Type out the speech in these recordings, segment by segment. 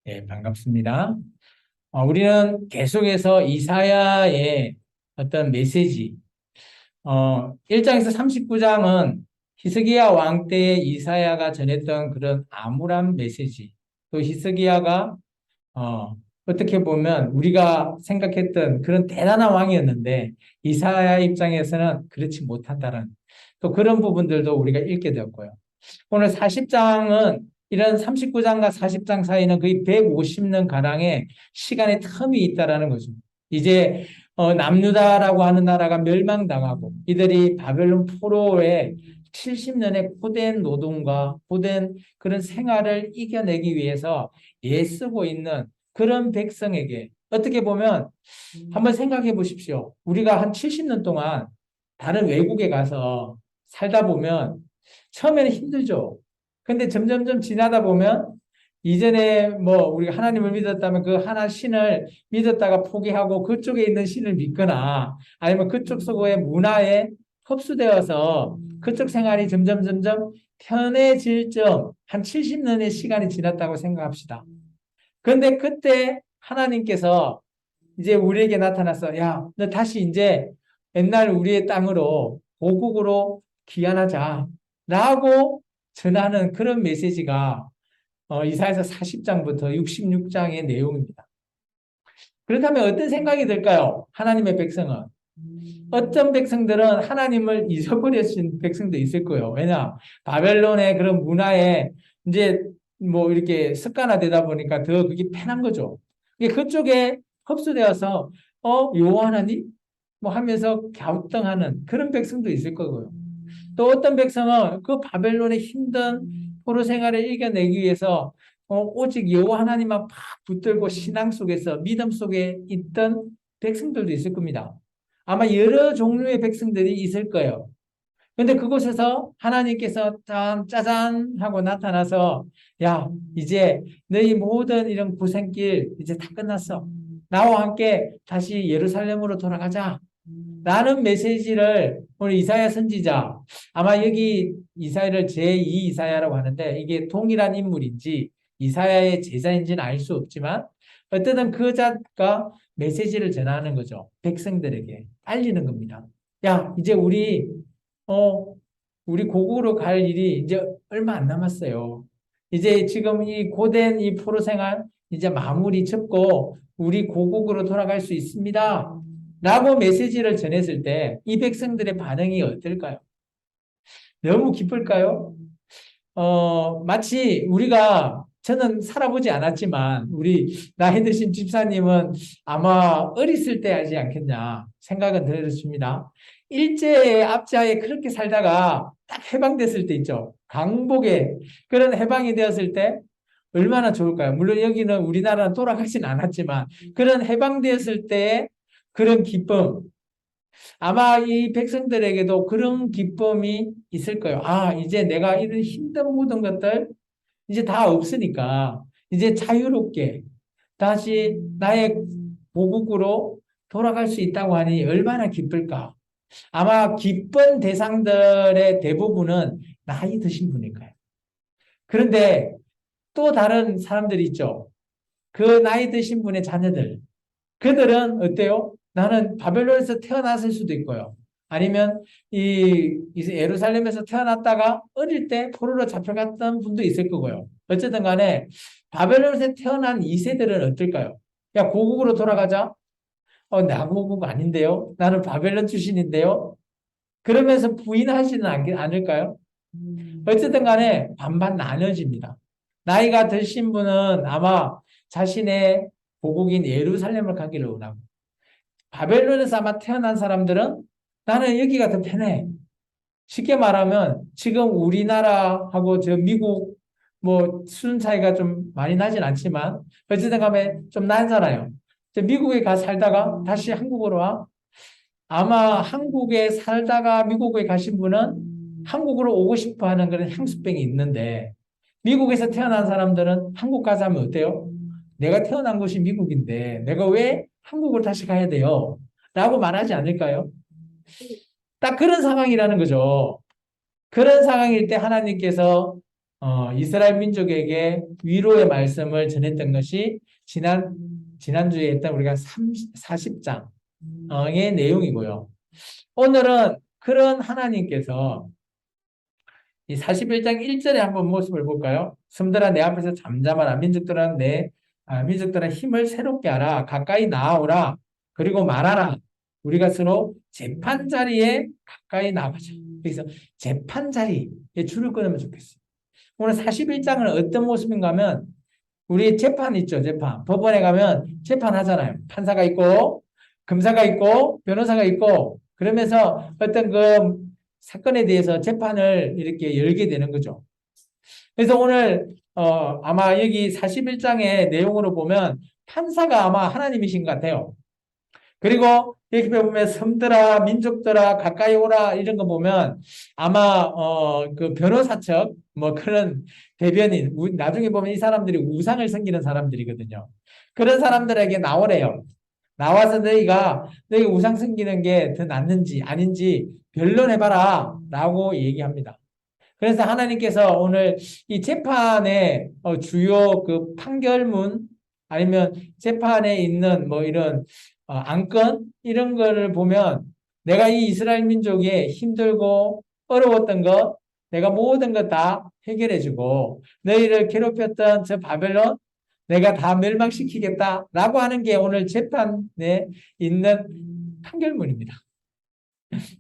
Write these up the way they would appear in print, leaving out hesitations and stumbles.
네, 반갑습니다. 우리는 계속해서 이사야의 어떤 메시지, 1장에서 39장은 히스기야 왕 때의 이사야가 전했던 그런 암울한 메시지, 또 히스기야가 어떻게 보면 우리가 생각했던 그런 대단한 왕이었는데 이사야 입장에서는 그렇지 못한다는 또 그런 부분들도 우리가 읽게 되었고요. 오늘 40장은 이런 39장과 40장 사이는 거의 150년 가량의 시간의 텀이 있다라는 거죠. 이제 남유다라고 하는 나라가 멸망당하고 이들이 바벨론 포로의 70년의 고된 노동과 고된 그런 생활을 이겨내기 위해서 애쓰고 있는 그런 백성에게 어떻게 보면 한번 생각해 보십시오. 우리가 한 70년 동안 다른 외국에 가서 살다 보면 처음에는 힘들죠. 근데 점점점 지나다 보면 이전에 뭐 우리가 하나님을 믿었다면 그 하나 신을 믿었다가 포기하고 그쪽에 있는 신을 믿거나 아니면 그쪽 속의 문화에 흡수되어서 그쪽 생활이 점점 편해질 점 한 70년의 시간이 지났다고 생각합시다. 그런데 그때 하나님께서 이제 우리에게 나타나서 야, 너 다시 이제 옛날 우리의 땅으로 고국으로 귀환하자 라고 전하는 그런 메시지가 이사야서 40장부터 66장의 내용입니다. 그렇다면 어떤 생각이 들까요? 하나님의 백성은. 어떤 백성들은 하나님을 잊어버리신 백성도 있을 거예요. 왜냐? 바벨론의 그런 문화에 이제 뭐 이렇게 습관화되다 보니까 더 그게 편한 거죠. 그쪽에 흡수되어서, 여호와 하나님? 뭐 하면서 갸우뚱하는 그런 백성도 있을 거고요. 또 어떤 백성은 그 바벨론의 힘든 포로 생활을 이겨내기 위해서 오직 여호와 하나님만 팍 붙들고 신앙 속에서 믿음 속에 있던 백성들도 있을 겁니다. 아마 여러 종류의 백성들이 있을 거예요. 근데 그곳에서 하나님께서 짜잔 하고 나타나서 야, 이제 너희 모든 이런 고생길 이제 다 끝났어. 나와 함께 다시 예루살렘으로 돌아가자. 라는 메시지를 오늘 이사야 선지자, 아마 여기 이사야를 제2 이사야라고 하는데 이게 동일한 인물인지 이사야의 제자인지는 알 수 없지만 어쨌든 그 자가 메시지를 전하는 거죠. 백성들에게 알리는 겁니다. 야, 이제 어, 우리 고국으로 갈 일이 이제 얼마 안 남았어요. 이제 지금 이 고된 이 포로 생활 이제 마무리 짓고 우리 고국으로 돌아갈 수 있습니다. 라고 메시지를 전했을 때 이 백성들의 반응이 어떨까요? 너무 기쁠까요? 마치 우리가 저는 살아보지 않았지만 우리 나이 드신 집사님은 아마 어렸을 때 하지 않겠냐 생각은 들었습니다. 일제의 압제하에 그렇게 살다가 딱 해방됐을 때 있죠. 강복에 그런 해방이 되었을 때 얼마나 좋을까요? 물론 여기는 우리나라는 돌아가진 않았지만 그런 해방되었을 때의 그런 기쁨, 아마 이 백성들에게도 그런 기쁨이 있을 거예요. 아, 이제 내가 이런 힘든 모든 것들 이제 다 없으니까 이제 자유롭게 다시 나의 고국으로 돌아갈 수 있다고 하니 얼마나 기쁠까. 아마 기쁜 대상들의 대부분은 나이 드신 분일 거예요. 그런데 또 다른 사람들이 있죠. 그 나이 드신 분의 자녀들. 그들은 어때요? 나는 바벨론에서 태어났을 수도 있고요. 아니면 예루살렘에서 태어났다가 어릴 때 포로로 잡혀갔던 분도 있을 거고요. 어쨌든 간에 바벨론에서 태어난 이 세대는 어떨까요? 야, 고국으로 돌아가자. 나 고국 아닌데요? 나는 바벨론 출신인데요? 그러면서 부인하지는 않을까요? 어쨌든 간에 반반 나눠집니다. 나이가 드신 분은 아마 자신의 고국인 예루살렘을 가기를 원하고 바벨론에서 아마 태어난 사람들은 나는 여기가 더 편해. 쉽게 말하면 지금 우리나라하고 저 미국 뭐 수준 차이가 좀 많이 나진 않지만 어쨌든 간에 좀 나잖아요. 저 미국에 가 살다가 다시 한국으로 와. 아마 한국에 살다가 미국에 가신 분은 한국으로 오고 싶어 하는 그런 향수병이 있는데 미국에서 태어난 사람들은 한국 가서 하면 어때요? 내가 태어난 곳이 미국인데 내가 왜 한국으로 다시 가야 돼요? 라고 말하지 않을까요? 딱 그런 상황이라는 거죠. 그런 상황일 때 하나님께서 이스라엘 민족에게 위로의 말씀을 전했던 것이 지난주에 했던 우리가 40장의 내용이고요. 오늘은 그런 하나님께서 이 41장 1절에 한번 모습을 볼까요? 섬들아 내 앞에서 잠잠하라. 민족들아 힘을 새롭게 하라. 가까이 나아오라. 그리고 말하라. 우리가 서로 재판 자리에 가까이 나가자. 그래서 재판 자리에 줄을 끊으면 좋겠어요. 오늘 41장은 어떤 모습인가 하면 우리 재판 있죠, 재판. 법원에 가면 재판하잖아요. 판사가 있고 검사가 있고 변호사가 있고 그러면서 어떤 그 사건에 대해서 재판을 이렇게 열게 되는 거죠. 그래서 오늘 아마 여기 41장의 내용으로 보면 판사가 아마 하나님이신 것 같아요. 그리고 여기 보면 섬들아 민족들아 가까이 오라 이런 거 보면 아마 그 변호사 측 뭐 그런 대변인 나중에 보면 이 사람들이 우상을 섬기는 사람들이거든요. 그런 사람들에게 나오래요. 나와서 너희 우상 섬기는 게 더 낫는지 아닌지 변론해봐라 라고 얘기합니다. 그래서 하나님께서 오늘 이 재판의 주요 그 판결문 아니면 재판에 있는 뭐 이런 안건 이런 거를 보면 내가 이 이스라엘 민족에 힘들고 어려웠던 것 내가 모든 것 다 해결해주고 너희를 괴롭혔던 저 바벨론 내가 다 멸망시키겠다라고 하는 게 오늘 재판에 있는 판결문입니다.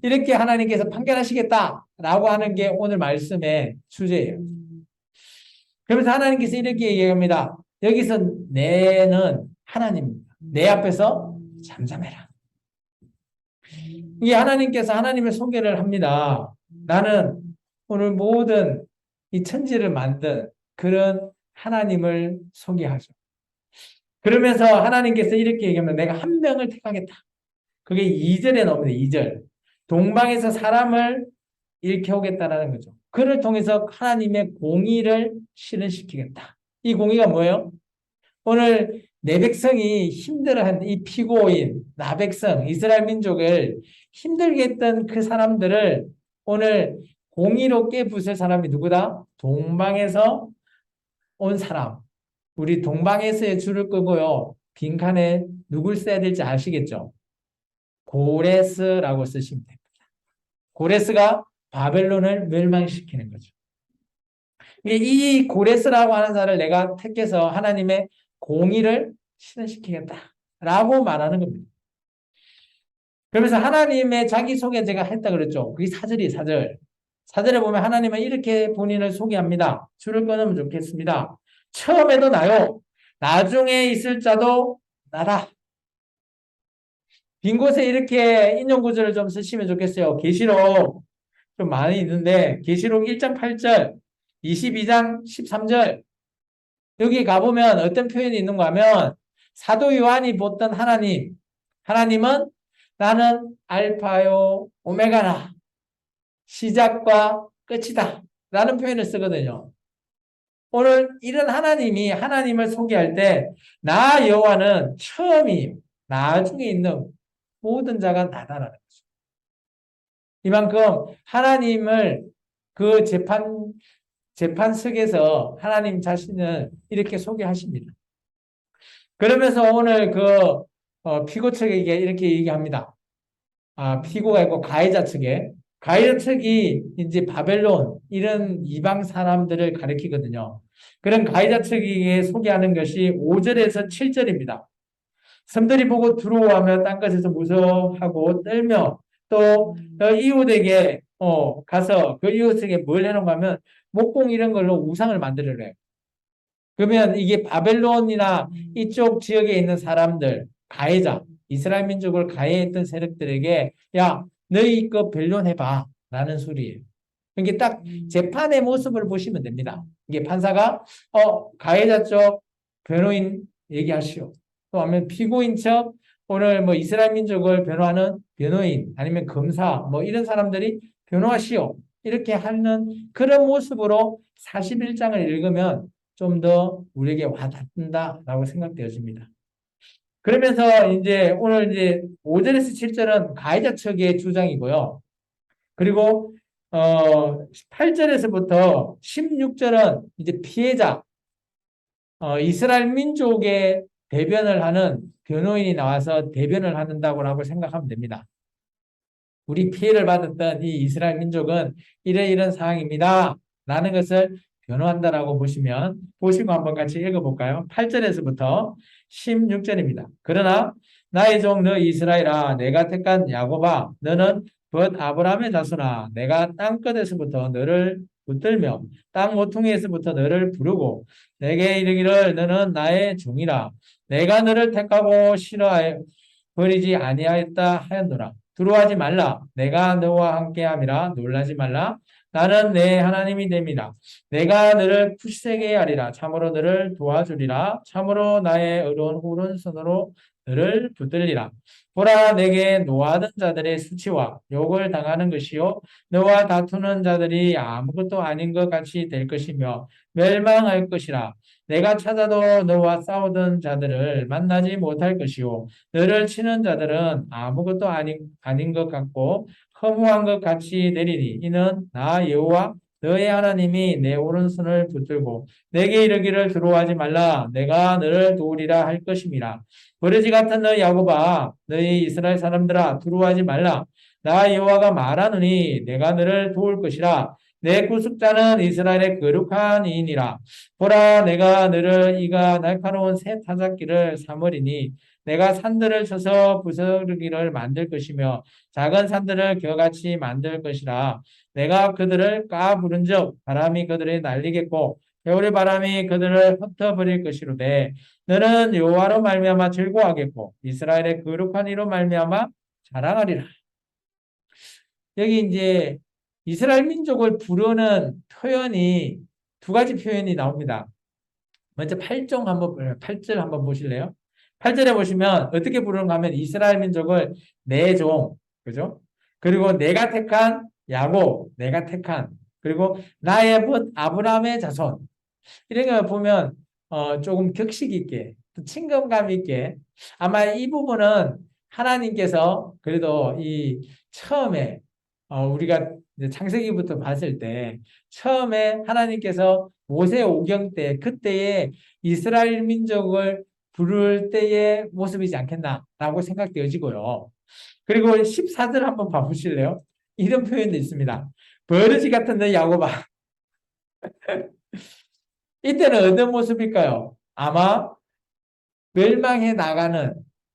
이렇게 하나님께서 판결하시겠다라고 하는 게 오늘 말씀의 주제예요. 그러면서 하나님께서 이렇게 얘기합니다. 여기서 내는 하나님입니다. 내 앞에서 잠잠해라. 이게 하나님께서 하나님의 소개를 합니다. 나는 오늘 모든 이 천지를 만든 그런 하나님을 소개하죠. 그러면서 하나님께서 이렇게 얘기합니다. 내가 한 명을 택하겠다. 그게 2절에 나옵니다. 2절. 동방에서 사람을 일으켜오겠다라는 거죠. 그를 통해서 하나님의 공의를 실현시키겠다. 이 공의가 뭐예요? 오늘 내 백성이 힘들어한 이 피고인, 나 백성, 이스라엘 민족을 힘들게 했던 그 사람들을 오늘 공의로 깨부술 사람이 누구다? 동방에서 온 사람. 우리 동방에서의 줄을 끄고요. 빈칸에 누굴 써야 될지 아시겠죠? 고레스라고 쓰시면 됩니다. 고레스가 바벨론을 멸망시키는 거죠. 이 고레스라고 하는 자를 내가 택해서 하나님의 공의를 실현시키겠다라고 말하는 겁니다. 그러면서 하나님의 자기소개 제가 했다 그랬죠. 그게 사절이에요, 사절. 사절에 보면 하나님은 이렇게 본인을 소개합니다. 줄을 끊으면 좋겠습니다. 처음에도 나요. 나중에 있을 자도 나다. 빈 곳에 이렇게 인용 구절을 좀 쓰시면 좋겠어요. 계시록 좀 많이 있는데 계시록 1장 8절, 22장 13절 여기 가보면 어떤 표현이 있는가 하면 사도 요한이 보던 하나님은 나는 알파요 오메가라 시작과 끝이다 라는 표현을 쓰거든요. 오늘 이런 하나님이 하나님을 소개할 때 나 여호와는 처음이에요. 나중에 있는 모든 자가 나다라는 거죠. 이만큼 하나님을 그 재판석에서 하나님 자신을 이렇게 소개하십니다. 그러면서 오늘 그 피고 측에게 이렇게 얘기합니다. 피고가 있고 가해자 측에 가해자 측이 이제 바벨론 이런 이방 사람들을 가리키거든요. 그런 가해자 측에게 소개하는 것이 5절에서 7절입니다. 섬들이 보고 두려워하며 땅끝에서 무서워하고 떨며 또 이웃에게 가서 그 이웃에게 뭘 해놓은가 하면 목공 이런 걸로 우상을 만들어내요. 그러면 이게 바벨론이나 이쪽 지역에 있는 사람들 가해자 이스라엘 민족을 가해했던 세력들에게 야 너희 거 변론해봐 라는 소리예요. 이게 딱 재판의 모습을 보시면 됩니다. 이게 판사가 가해자 쪽 변호인 얘기하시오. 또 아니면 피고인 척 오늘 뭐 이스라엘 민족을 변호하는 변호인 아니면 검사 뭐 이런 사람들이 변호하시오. 이렇게 하는 그런 모습으로 41장을 읽으면 좀 더 우리에게 와닿는다라고 생각되어집니다. 그러면서 이제 오늘 이제 5절에서 7절은 가해자 측의 주장이고요. 그리고 8절에서부터 16절은 이제 피해자, 이스라엘 민족의 대변을 하는 변호인이 나와서 대변을 한다고 생각하면 됩니다. 우리 피해를 받았던 이 이스라엘 민족은 이런 상황입니다. 라는 것을 변호한다라고 보시고 한번 같이 읽어볼까요? 8절에서부터 16절입니다. 그러나 나의 종 너 이스라엘아 내가 택한 야곱아 너는 벗 아브라함의 자손아 내가 땅끝에서부터 너를 붙들며 땅 모퉁이에서부터 너를 부르고 내게 이르기를 너는 나의 종이라 내가 너를 택하고 싫어하여 버리지 아니하였다 하였노라. 두려워하지 말라. 내가 너와 함께함이라 놀라지 말라. 나는 내 하나님이 됩니다. 내가 너를 굳세게 하리라. 참으로 너를 도와주리라. 참으로 나의 의로운 오른손으로 너를 붙들리라. 보라 내게 노하던 자들의 수치와 욕을 당하는 것이요 너와 다투는 자들이 아무것도 아닌 것 같이 될 것이며 멸망할 것이라. 내가 찾아도 너와 싸우던 자들을 만나지 못할 것이요 너를 치는 자들은 아무것도 아닌 것 같고 허무한 것 같이 되리니 이는 나 여호와 너의 하나님이 내 오른손을 붙들고 내게 이르기를 두려워하지 말라 내가 너를 도우리라 할 것임이라. 버러지 같은 너 야곱아 너희 이스라엘 사람들아 두려워하지 말라 나 여호와가 말하노니 내가 너를 도울 것이라. 내 구속자는 이스라엘의 거룩한 이인이라. 보라 내가 너를 이가 날카로운 새 타작기를 삼으리니 내가 산들을 쳐서 부스러기를 만들 것이며 작은 산들을 겨같이 만들 것이라. 내가 그들을 까부른즉 바람이 그들을 날리겠고 겨울의 바람이 그들을 흩어버릴 것이로되 너는 여호와로 말미암아 즐거워하겠고 이스라엘의 거룩한 이로 말미암아 자랑하리라. 여기 이제 이스라엘 민족을 부르는 표현이 두 가지 표현이 나옵니다. 먼저 8절 한번 보실래요? 8절에 보시면 어떻게 부르는가 하면 이스라엘 민족을 내 종, 그죠? 그리고 내가 택한 야곱, 내가 택한, 그리고 나의 벗 아브라함의 자손. 이런 거 보면 조금 격식 있게, 또 친근감 있게 아마 이 부분은 하나님께서 그래도 이 처음에 우리가 이제 창세기부터 봤을 때 처음에 하나님께서 모세 오경 때 그때의 이스라엘 민족을 부를 때의 모습이지 않겠나라고 생각되어지고요. 그리고 14절 한번 봐보실래요? 이런 표현도 있습니다. 버러지 같은 너 야곱아. 이때는 어떤 모습일까요? 아마 멸망해 나가는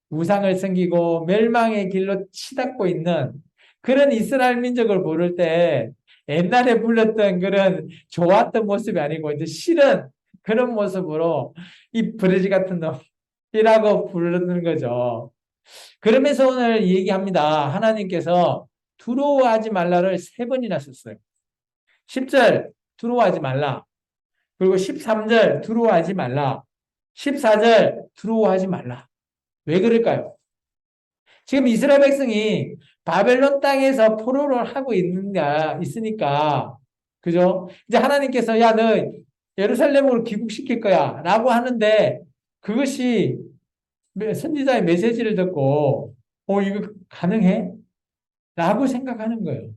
우상을 섬기고 멸망의 길로 치닫고 있는 그런 이스라엘 민족을 부를 때 옛날에 불렀던 그런 좋았던 모습이 아니고 이제 싫은 그런 모습으로 이 버러지 같은 놈이라고 부르는 거죠. 그러면서 오늘 얘기합니다. 하나님께서 두려워하지 말라를 3번이나 썼어요. 10절 두려워하지 말라. 그리고 13절 두려워하지 말라. 14절 두려워하지 말라. 왜 그럴까요? 지금 이스라엘 백성이 바벨론 땅에서 포로를 하고 있으니까, 그죠? 이제 하나님께서, 야, 너 예루살렘으로 귀국시킬 거야. 라고 하는데, 그것이 선지자의 메시지를 듣고, 이거 가능해? 라고 생각하는 거예요.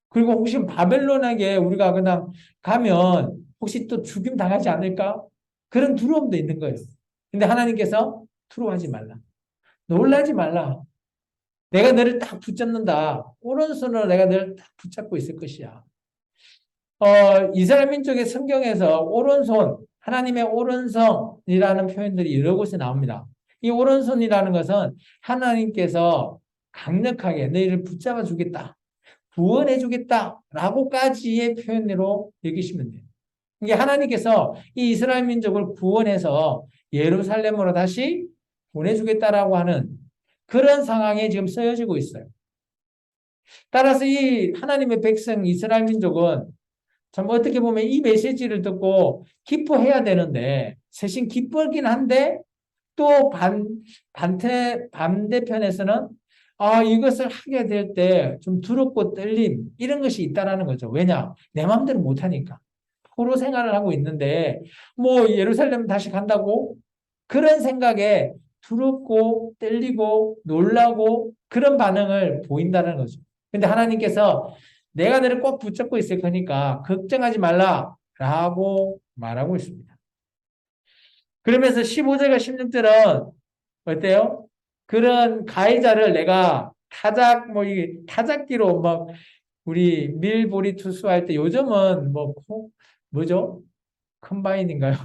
그리고 혹시 바벨론에게 우리가 그냥 가면 혹시 또 죽임 당하지 않을까? 그런 두려움도 있는 거예요. 근데 하나님께서 두려워하지 말라. 놀라지 말라. 내가 너를 딱 붙잡는다. 오른손으로 내가 너를 딱 붙잡고 있을 것이야. 이스라엘 민족의 성경에서 오른손, 하나님의 오른손이라는 표현들이 여러 곳에 나옵니다. 이 오른손이라는 것은 하나님께서 강력하게 너희를 붙잡아 주겠다. 구원해 주겠다. 라고까지의 표현으로 여기시면 돼요. 이게 하나님께서 이 이스라엘 민족을 구원해서 예루살렘으로 다시 보내주겠다라고 하는 그런 상황에 지금 쓰여지고 있어요. 따라서 이 하나님의 백성 이스라엘 민족은 참 어떻게 보면 이 메시지를 듣고 기뻐해야 되는데 사실 기쁘긴 한데 또 반대편에서는 이것을 하게 될 때 좀 두렵고 떨림 이런 것이 있다라는 거죠. 왜냐? 내 마음대로 못하니까. 포로 생활을 하고 있는데 뭐 예루살렘 다시 간다고? 그런 생각에 두렵고 떨리고 놀라고 그런 반응을 보인다는 거죠. 근데 하나님께서 내가 너를 꼭 붙잡고 있을 거니까 걱정하지 말라라고 말하고 있습니다. 그러면서 15절과 16절은 어때요? 그런 가해자를 내가 이 타작기로 막 우리 밀보리 투수할 때 요즘은 뭐죠? 컴바인인가요?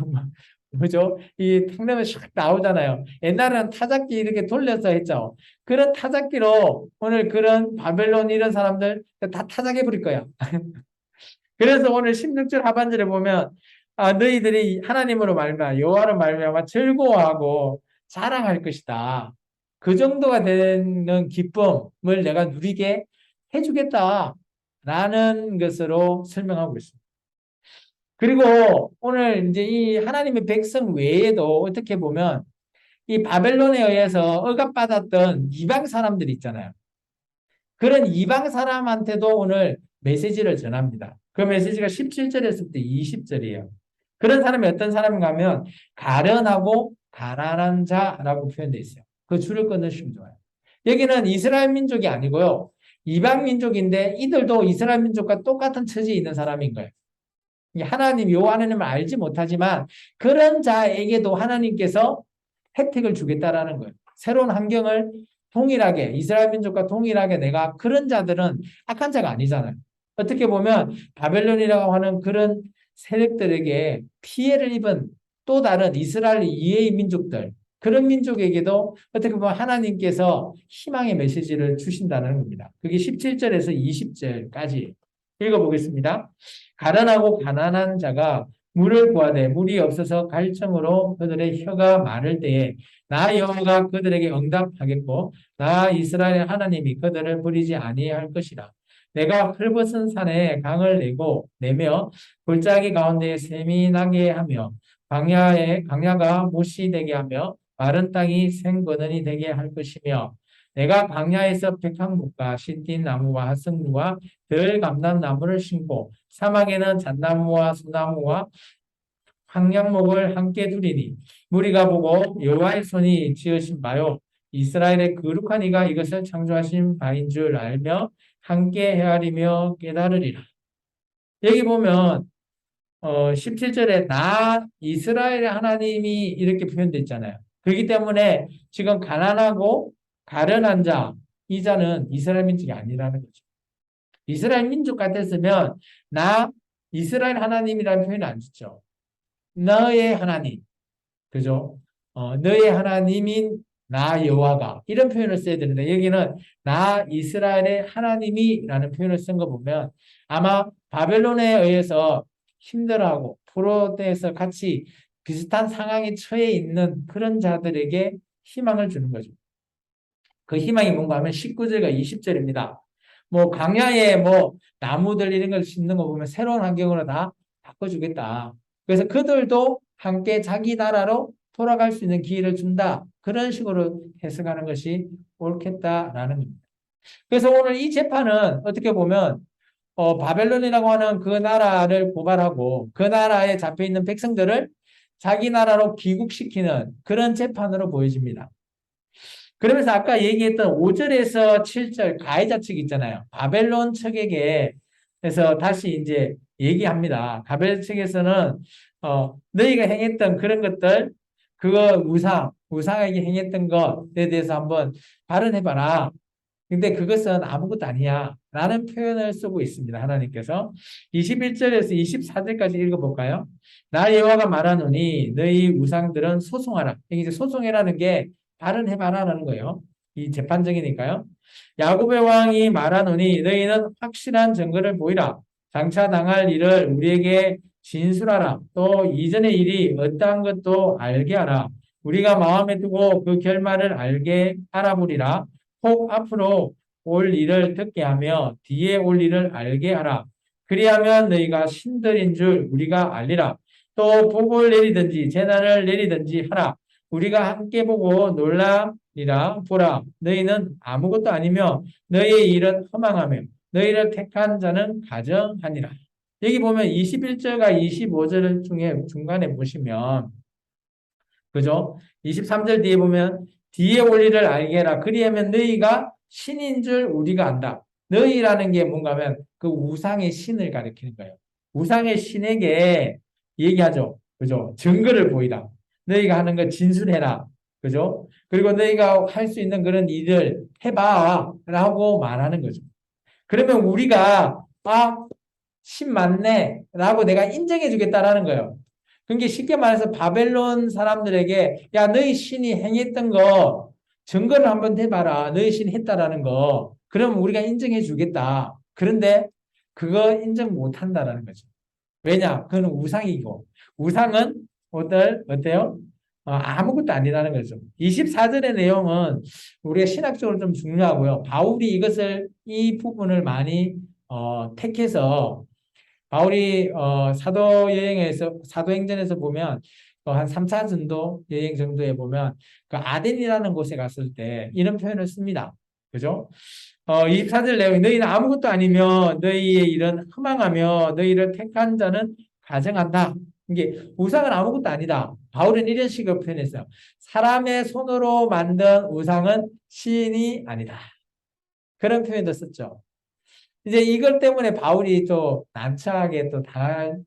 뭐죠? 이 탕내면 샥 나오잖아요. 옛날에는 타작기 이렇게 돌려서 했죠. 그런 타작기로 오늘 그런 바벨론 이런 사람들 다 타작해 버릴 거야. 그래서 오늘 16절 하반절에 보면 너희들이 하나님으로 말미암아 여호와로 말미암아 즐거워하고 자랑할 것이다. 그 정도가 되는 기쁨을 내가 누리게 해주겠다라는 것으로 설명하고 있습니다. 그리고 오늘 이제 이 하나님의 백성 외에도 어떻게 보면 이 바벨론에 의해서 억압받았던 이방 사람들이 있잖아요. 그런 이방 사람한테도 오늘 메시지를 전합니다. 그 메시지가 17절에서부터 20절이에요. 그런 사람이 어떤 사람인가 하면 가련하고 가난한 자라고 표현되어 있어요. 그 줄을 끊으시면 좋아요. 여기는 이스라엘 민족이 아니고요. 이방 민족인데 이들도 이스라엘 민족과 똑같은 처지에 있는 사람인 거예요. 하나님, 요 하나님을 알지 못하지만 그런 자에게도 하나님께서 혜택을 주겠다라는 거예요. 새로운 환경을 동일하게, 이스라엘 민족과 동일하게 내가 그런 자들은 악한 자가 아니잖아요. 어떻게 보면 바벨론이라고 하는 그런 세력들에게 피해를 입은 또 다른 이스라엘 이외의 민족들, 그런 민족에게도 어떻게 보면 하나님께서 희망의 메시지를 주신다는 겁니다. 그게 17절에서 20절까지 읽어보겠습니다. 가난하고 가난한 자가 물을 구하되 물이 없어서 갈증으로 그들의 혀가 마를 때에 나 여호와가 그들에게 응답하겠고 나 이스라엘 하나님이 그들을 버리지 아니할 것이라. 내가 헐벗은 산에 강을 내며 골짜기 가운데 샘이 나게 하며 광야가 못이 되게 하며 마른 땅이 생거는이 되게 할 것이며 내가 광야에서 백향목과 신딘 나무와 하승루와 들 감람나무를 심고 사막에는 잣나무와 소나무와 황량목을 함께 두리니 무리가 보고 여호와의 손이 지으신 바요 이스라엘의 거룩한 이가 이것을 창조하신 바인 줄 알며 함께 헤아리며 깨달으리라. 여기 보면 17절에 나 이스라엘의 하나님이 이렇게 표현되어 있잖아요. 그렇기 때문에 지금 가난하고 가련한 자, 이 자는 이스라엘 민족이 아니라는 거죠. 이스라엘 민족 같았으면 나 이스라엘 하나님이라는 표현을 안 쓰죠. 너의 하나님, 그죠? 너의 하나님인 나 여호와가 이런 표현을 써야 되는데 여기는 나 이스라엘의 하나님이라는 표현을 쓴 거 보면 아마 바벨론에 의해서 힘들어하고 포로돼서 같이 비슷한 상황에 처해 있는 그런 자들에게 희망을 주는 거죠. 그 희망이 뭔가 하면 19절과 20절입니다. 광야에 나무들 이런 걸 심는 거 보면 새로운 환경으로 다 바꿔주겠다. 그래서 그들도 함께 자기 나라로 돌아갈 수 있는 기회를 준다. 그런 식으로 해석하는 것이 옳겠다라는 겁니다. 그래서 오늘 이 재판은 어떻게 보면 바벨론이라고 하는 그 나라를 고발하고 그 나라에 잡혀 있는 백성들을 자기 나라로 귀국시키는 그런 재판으로 보여집니다. 그러면서 아까 얘기했던 5절에서 7절 가해자 측 있잖아요. 바벨론 측에게 그래서 다시 이제 얘기합니다. 바벨 측에서는 너희가 행했던 그런 것들 그거 우상에게 행했던 것에 대해서 한번 발언해봐라. 근데 그것은 아무것도 아니야. 라는 표현을 쓰고 있습니다. 하나님께서. 21절에서 24절까지 읽어볼까요? 나 여호와가 말하노니 너희 우상들은 소송하라. 이제 소송해라는 게 발언해봐라라는 거예요. 이 재판적이니까요. 야곱의 왕이 말하노니 너희는 확실한 증거를 보이라. 장차 당할 일을 우리에게 진술하라. 또 이전의 일이 어떠한 것도 알게 하라. 우리가 마음에 두고 그 결말을 알게 알아보리라. 혹 앞으로 올 일을 듣게 하며 뒤에 올 일을 알게 하라. 그리하면 너희가 신들인 줄 우리가 알리라. 또 복을 내리든지 재난을 내리든지 하라. 우리가 함께 보고 놀라리라. 보라, 너희는 아무것도 아니며 너희의 일은 허망하며 너희를 택한 자는 가정하니라. 여기 보면 21절과 25절 중에 중간에 보시면 그죠? 23절 뒤에 보면 뒤에 올 일을 알게 해라. 그리하면 너희가 신인 줄 우리가 안다. 너희라는 게 뭔가 하면 그 우상의 신을 가리키는 거예요. 우상의 신에게 얘기하죠. 그죠? 증거를 보이라. 너희가 하는 거 진술해라. 그죠? 그리고 너희가 할 수 있는 그런 일을 해봐. 라고 말하는 거죠. 그러면 우리가, 신 맞네. 라고 내가 인정해 주겠다라는 거예요. 그게 쉽게 말해서 바벨론 사람들에게, 야, 너희 신이 행했던 거 증거를 한번 해봐라. 너희 신이 했다라는 거. 그럼 우리가 인정해 주겠다. 그런데 그거 인정 못 한다라는 거죠. 왜냐? 그건 우상이고. 우상은 어때요? 아무것도 아니라는 거죠. 24절의 내용은 우리가 신학적으로 좀 중요하고요. 바울이 이 부분을 많이 택해서 바울이 사도행전에서 보면 한 3차 전도 여행 정도에 보면 그 아덴이라는 곳에 갔을 때 이런 표현을 씁니다. 그죠? 24절 내용이 너희는 아무것도 아니며 너희의 일은 허망하며 너희를 택한 자는 가정한다. 이게 우상은 아무것도 아니다. 바울은 이런 식으로 표현했어요. 사람의 손으로 만든 우상은 신이 아니다. 그런 표현도 썼죠. 이제 이것 때문에 바울이 또 난처하게 또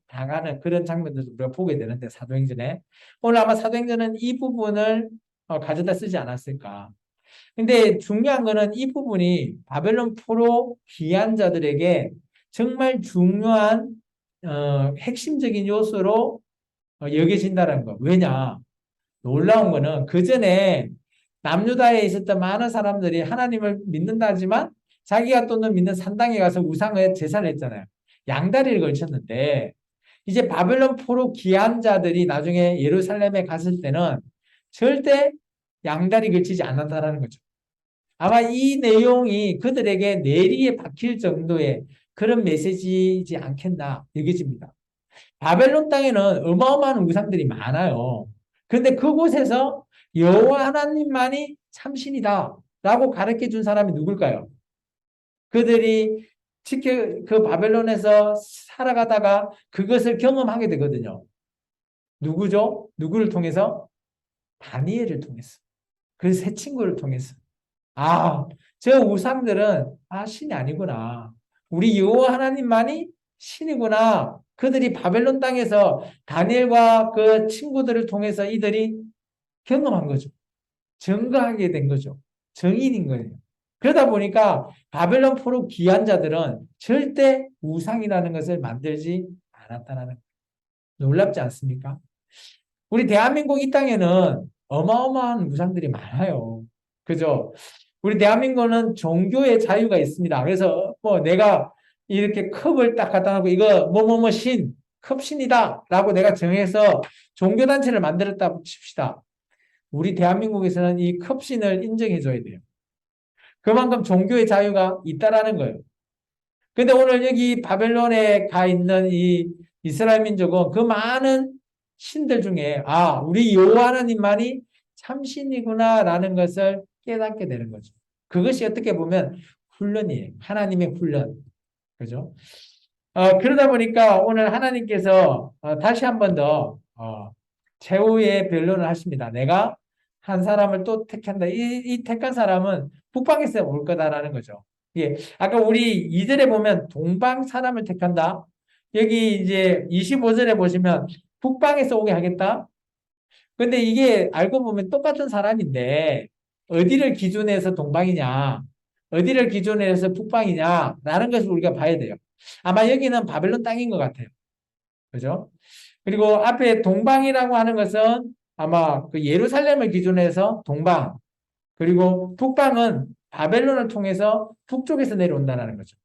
당하는 그런 장면들도 우리가 보게 되는데, 사도행전에. 오늘 아마 사도행전은 이 부분을 가져다 쓰지 않았을까. 근데 중요한 거는 이 부분이 바벨론 포로 귀한 자들에게 정말 중요한 핵심적인 요소로 여겨진다는 거. 왜냐? 놀라운 거는 그 전에 남유다에 있었던 많은 사람들이 하나님을 믿는다지만 자기가 또는 믿는 산당에 가서 우상을 제사를 했잖아요. 양다리를 걸쳤는데 이제 바벨론 포로 귀한 자들이 나중에 예루살렘에 갔을 때는 절대 양다리 걸치지 않는다라는 거죠. 아마 이 내용이 그들에게 내리에 박힐 정도의 그런 메시지이지 않겠나 여겨집니다. 바벨론 땅에는 어마어마한 우상들이 많아요. 그런데 그곳에서 여호와 하나님만이 참신이다라고 가르쳐 준 사람이 누굴까요? 그들이 그 바벨론에서 살아가다가 그것을 경험하게 되거든요. 누구죠? 누구를 통해서? 다니엘을 통해서. 그 세 친구를 통해서. 저 우상들은 신이 아니구나. 우리 여호와 하나님만이 신이구나. 그들이 바벨론 땅에서 다니엘과 그 친구들을 통해서 이들이 경험한 거죠. 증거하게 된 거죠. 증인인 거예요. 그러다 보니까 바벨론 포로 귀한 자들은 절대 우상이라는 것을 만들지 않았다는 거예요. 놀랍지 않습니까? 우리 대한민국 이 땅에는 어마어마한 우상들이 많아요. 그죠? 우리 대한민국은 종교의 자유가 있습니다. 그래서 뭐 내가 이렇게 컵을 딱 갖다 놓고 이거 뭐뭐뭐 신, 컵신이다 라고 내가 정해서 종교단체를 만들었다 칩시다. 우리 대한민국에서는 이 컵신을 인정해 줘야 돼요. 그만큼 종교의 자유가 있다라는 거예요. 근데 오늘 여기 바벨론에 가 있는 이 이스라엘 민족은 그 많은 신들 중에 우리 여호와 하나님만이 참신이구나라는 것을 깨닫게 되는 거죠. 그것이 어떻게 보면 훈련이에요. 하나님의 훈련. 그죠? 그러다 보니까 오늘 하나님께서 다시 한 번 더 최후의 변론을 하십니다. 내가 한 사람을 또 택한다. 이 택한 사람은 북방에서 올 거다라는 거죠. 예, 아까 우리 2절에 보면 동방 사람을 택한다. 여기 이제 25절에 보시면 북방에서 오게 하겠다. 근데 이게 알고 보면 똑같은 사람인데 어디를 기준해서 동방이냐, 어디를 기준해서 북방이냐라는 것을 우리가 봐야 돼요. 아마 여기는 바벨론 땅인 것 같아요. 그죠? 그리고 앞에 동방이라고 하는 것은 아마 그 예루살렘을 기준해서 동방, 그리고 북방은 바벨론을 통해서 북쪽에서 내려온다는 거죠.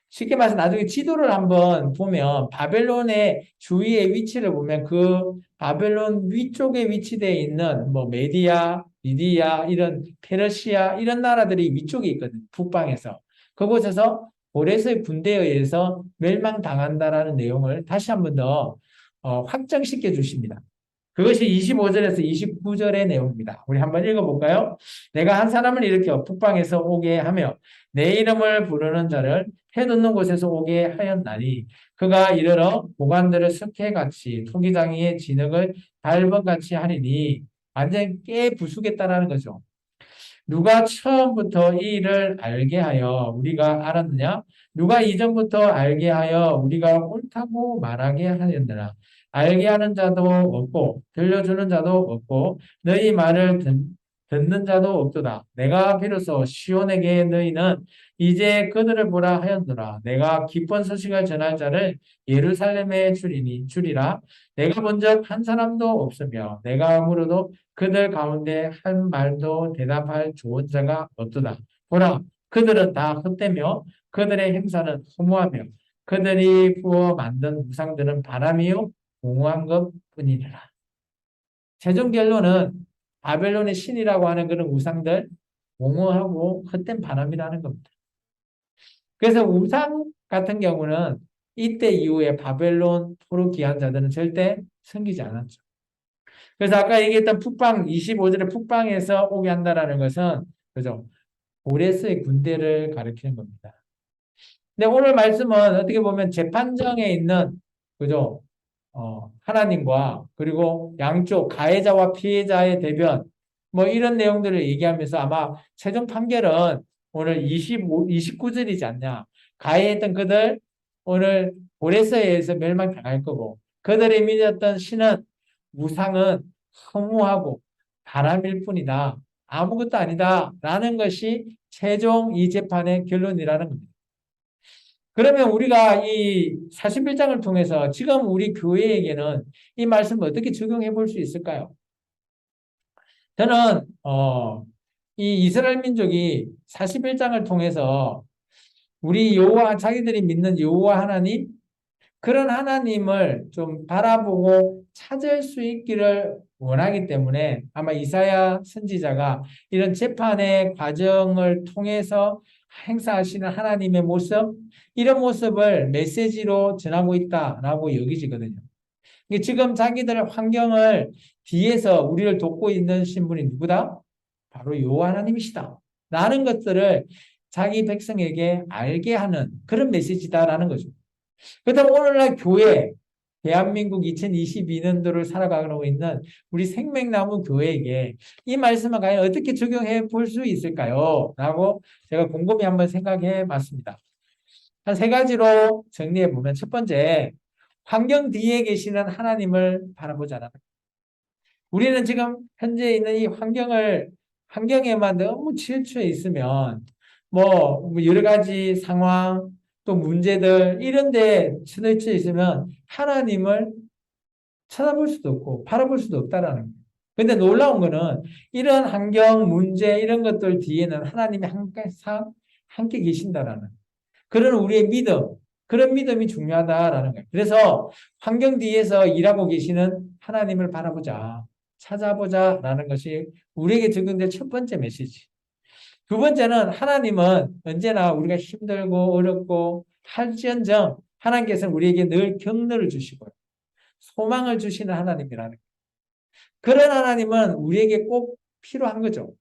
쉽게 말해서 나중에 지도를 한번 보면 바벨론의 주위의 위치를 보면 그 바벨론 위쪽에 위치되어 있는 뭐 메디아, 리디아, 이런 페르시아 이런 나라들이 위쪽에 있거든요. 북방에서. 그곳에서 고레스의 군대에 의해서 멸망당한다라는 내용을 다시 한번 더 확정시켜 주십니다. 그것이 25절에서 29절의 내용입니다. 우리 한번 읽어볼까요? 내가 한 사람을 일으켜 북방에서 오게 하며 내 이름을 부르는 자를 해놓는 곳에서 오게 하였나니 그가 이르러 보관들을 석회같이 토기장이의 진흙을 달번같이 하리니 완전히 깨 부수겠다라는 거죠. 누가 처음부터 이 일을 알게 하여 우리가 알았느냐? 누가 이전부터 알게 하여 우리가 옳다고 말하게 하였느냐? 알게 하는 자도 없고 들려주는 자도 없고 너희 말을 듣는 자도 없도다. 내가 비로소 시온에게 너희는 이제 그들을 보라 하였노라. 내가 기쁜 소식을 전할 자를 예루살렘에 주리라. 내가 본 적 한 사람도 없으며 내가 아무로도 그들 가운데 한 말도 대답할 좋은 자가 없도다. 보라, 그들은 다 헛되며 그들의 행사는 허무하며 그들이 부어 만든 우상들은 바람이요 공허한 것뿐이니라. 최종 결론은 바벨론의 신이라고 하는 그런 우상들 공허하고 헛된 바람이라는 겁니다. 그래서 우상 같은 경우는 이때 이후에 바벨론 포로 귀환 자들은 절대 섬기지 않았죠. 그래서 아까 얘기했던 북방 25절의 북방에서 오게 한다라는 것은 그죠? 고레스의 군대를 가리키는 겁니다. 근데 오늘 말씀은 어떻게 보면 재판정에 있는 그죠? 하나님과 그리고 양쪽 가해자와 피해자의 대변 뭐 이런 내용들을 얘기하면서 아마 최종 판결은 오늘 29절이지 않냐. 가해했던 그들 오늘 고레스에 의해서 멸망당할 거고 그들이 믿었던 신은 우상은 허무하고 바람일 뿐이다. 아무것도 아니다. 라는 것이 최종 이 재판의 결론이라는 겁니다. 그러면 우리가 이 41장을 통해서 지금 우리 교회에게는 이 말씀을 어떻게 적용해 볼 수 있을까요? 저는 이 이스라엘 민족이 41장을 통해서 우리 여호와 자기들이 믿는 여호와 하나님 그런 하나님을 좀 바라보고 찾을 수 있기를 원하기 때문에 아마 이사야 선지자가 이런 재판의 과정을 통해서 행사하시는 하나님의 모습, 이런 모습을 메시지로 전하고 있다라고 여기지거든요. 지금 자기들의 환경을 뒤에서 우리를 돕고 있는 신분이 누구다? 바로 여호와 하나님이시다. 라는 것들을 자기 백성에게 알게 하는 그런 메시지다라는 거죠. 그렇다면 오늘날 교회, 대한민국 2022년도를 살아가고 있는 우리 생명나무 교회에게 이 말씀을 과연 어떻게 적용해 볼 수 있을까요? 라고 제가 곰곰이 한번 생각해 봤습니다. 한 세 가지로 정리해 보면 첫 번째, 환경 뒤에 계시는 하나님을 바라보자는 거예요. 우리는 지금 현재 있는 이 환경에만 너무 치우쳐 있으면 뭐 여러 가지 상황, 또 문제들 이런 데 치우쳐 있으면 하나님을 쳐다볼 수도 없고 바라볼 수도 없다라는 거예요. 근데 놀라운 거는 이런 환경, 문제 이런 것들 뒤에는 하나님이 항상 함께 계신다라는 그런 우리의 믿음, 그런 믿음이 중요하다라는 거예요. 그래서 환경 뒤에서 일하고 계시는 하나님을 바라보자, 찾아보자라는 것이 우리에게 적용될 첫 번째 메시지. 두 번째는 하나님은 언제나 우리가 힘들고 어렵고 할지언정 하나님께서는 우리에게 늘 격려를 주시고 소망을 주시는 하나님이라는 거예요. 그런 하나님은 우리에게 꼭 필요한 거죠.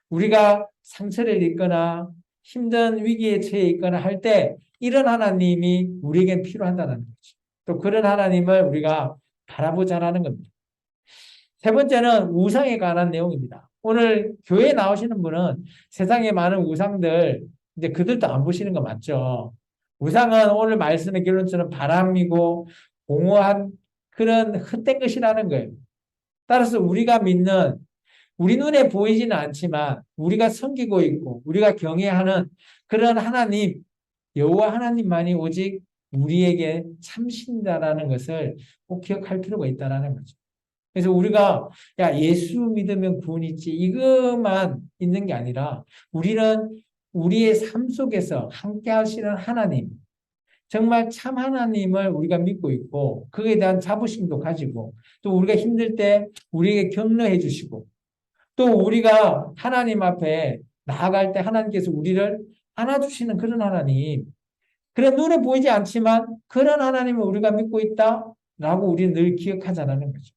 우리가 상처를 입거나 힘든 위기에 처해 있거나 할 때 이런 하나님이 우리에게 필요하다는 거죠. 또 그런 하나님을 우리가 바라보자라는 겁니다. 세 번째는 우상에 관한 내용입니다. 오늘 교회에 나오시는 분은 세상에 많은 우상들 이제 그들도 안 보시는 거 맞죠? 우상은 오늘 말씀의 결론처럼 바람이고 공허한 그런 헛된 것이라는 거예요. 따라서 우리가 믿는 우리 눈에 보이지는 않지만 우리가 섬기고 있고 우리가 경외하는 그런 하나님, 여호와 하나님만이 오직 우리에게 참신다라는 것을 꼭 기억할 필요가 있다는 거죠. 그래서 우리가 야 예수 믿으면 구원 있지 이것만 있는 게 아니라 우리는 우리의 삶 속에서 함께 하시는 하나님, 정말 참 하나님을 우리가 믿고 있고 그에 대한 자부심도 가지고 또 우리가 힘들 때 우리에게 격려해 주시고 또 우리가 하나님 앞에 나아갈 때 하나님께서 우리를 안아주시는 그런 하나님. 그래 눈에 보이지 않지만 그런 하나님을 우리가 믿고 있다라고 우리는 늘 기억하자는 거죠.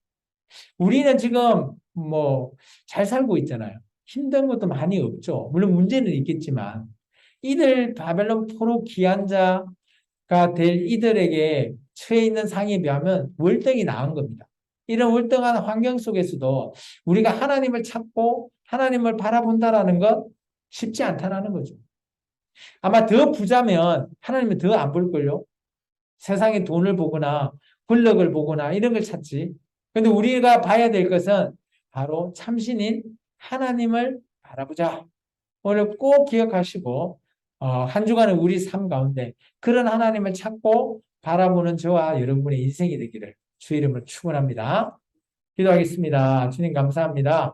우리는 지금 뭐 잘 살고 있잖아요. 힘든 것도 많이 없죠. 물론 문제는 있겠지만 이들 바벨론 포로 귀환 자가 될 이들에게 처해 있는 상에 비하면 월등히 나은 겁니다. 이런 월등한 환경 속에서도 우리가 하나님을 찾고 하나님을 바라본다라는 건 쉽지 않다라는 거죠. 아마 더 부자면 하나님은 더 안 볼걸요. 세상의 돈을 보거나 권력을 보거나 이런 걸 찾지. 근데 우리가 봐야 될 것은 바로 참신인 하나님을 바라보자. 오늘 꼭 기억하시고 한 주간의 우리 삶 가운데 그런 하나님을 찾고 바라보는 저와 여러분의 인생이 되기를 주 이름으로 축원합니다. 기도하겠습니다. 주님 감사합니다.